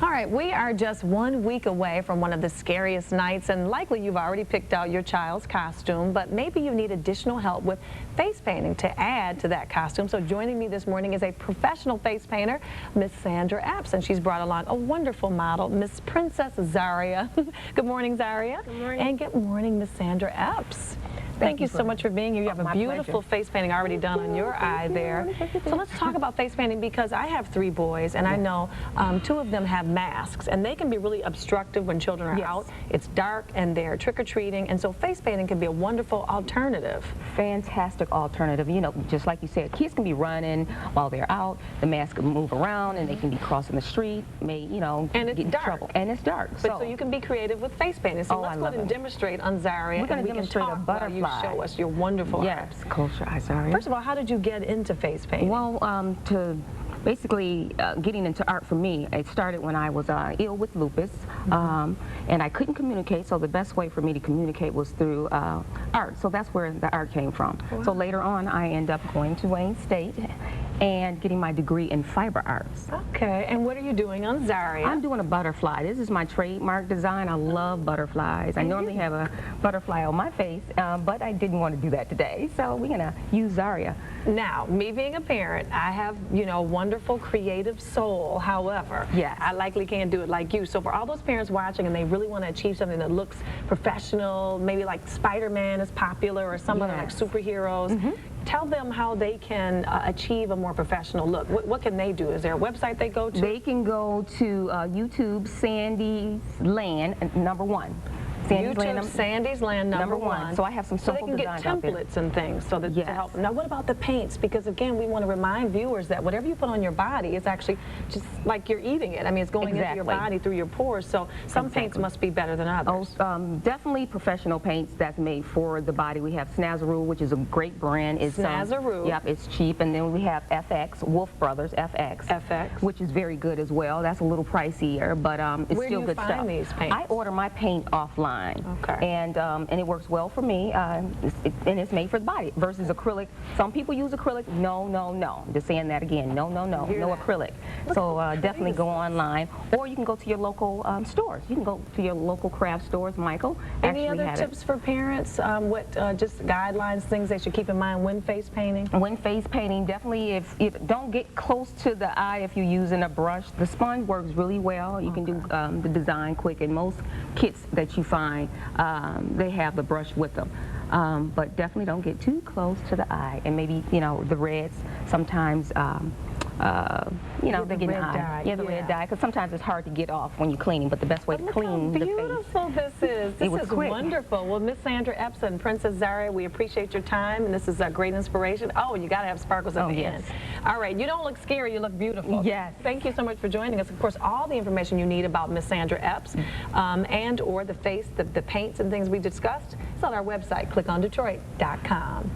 All right, we are just 1 week away from one of the scariest nights, and likely you've already picked out your child's costume, but maybe you need additional help with face painting to add to that costume. So joining me this morning is a professional face painter, Miss Sandra Epps, and she's brought along a wonderful model, Miss Princess Zaria. Good morning, Zaria. Good morning. And good morning, Miss Sandra Epps. Thank you so much for being here. You have a beautiful face painting already done on your eye there. So let's talk about face painting, because I have 3 boys, and I know 2 of them have masks, and they can be really obstructive when children are out. It's dark and they're trick-or-treating, and so face painting can be a wonderful alternative. Fantastic alternative. You know, just like you said, kids can be running while they're out. The mask can move around, and they can be crossing the street, and it's get in dark. trouble. And it's dark. So you can be creative with face painting. So let's go ahead and demonstrate on Zaria. We're going to demonstrate a butterfly. Show us your wonderful arms. Yes, close your eyes, Zaria. First of all, how did you get into face painting? Well, basically getting into art for me, it started when I was ill with lupus, and I couldn't communicate, so the best way for me to communicate was through art. So that's where the art came from. Wow. So later on, I ended up going to Wayne State and getting my degree in fiber arts. Okay, and what are you doing on Zaria? I'm doing a butterfly. This is my trademark design. I love butterflies. I normally have a butterfly on my face, but I didn't want to do that today, so we're gonna use Zaria. Now, me being a parent, I have, you know, a wonderful creative soul. However, I likely can't do it like you. So for all those parents watching and they really want to achieve something that looks professional, maybe like Spider-Man is popular or somebody like superheroes, tell them how they can achieve a more professional look. What can they do? Is there a website they go to? They can go to YouTube, Sandy's Land, #1. Sandy's Land number one. So I have some simple designs out there. So they can get templates and things so that to help. Now, what about the paints? Because again, we want to remind viewers that whatever you put on your body is actually just like you're eating it. I mean, it's going into your body through your pores. So some paints must be better than others. Definitely professional paints that's made for the body. We have Snazaroo, which is a great brand. It's Snazaroo. Yep, it's cheap. And then we have FX, Wolf Brothers FX, which is very good as well. That's a little pricier, but it's still good stuff. Where do you find these paints? I order my paint offline. Okay. And it works well for me, and it's made for the body versus acrylic. Some people use acrylic. No, no, no. Just saying that again. No, no, no. No acrylic. So definitely go online, or you can go to your local stores. You can go to your local craft stores. Michael Any other tips for parents? Just guidelines, things they should keep in mind when face painting? When face painting, definitely if don't get close to the eye if you're using a brush. The sponge works really well. You can do the design quick, and most kits that you find they have the brush with them, but definitely don't get too close to the eye. And maybe, you know, the reds sometimes you know, they get in the eye. The red dye, because sometimes it's hard to get off when you're cleaning, but the best way to clean the face. Look how beautiful this is. This is wonderful. Well, Miss Sandra Epps and Princess Zaria, we appreciate your time, and this is a great inspiration. Oh, you got to have sparkles at the end. All right, you don't look scary, you look beautiful. Yes. Thank you so much for joining us. Of course, all the information you need about Miss Sandra Epps and or the face, the paints and things we discussed is on our website, clickondetroit.com.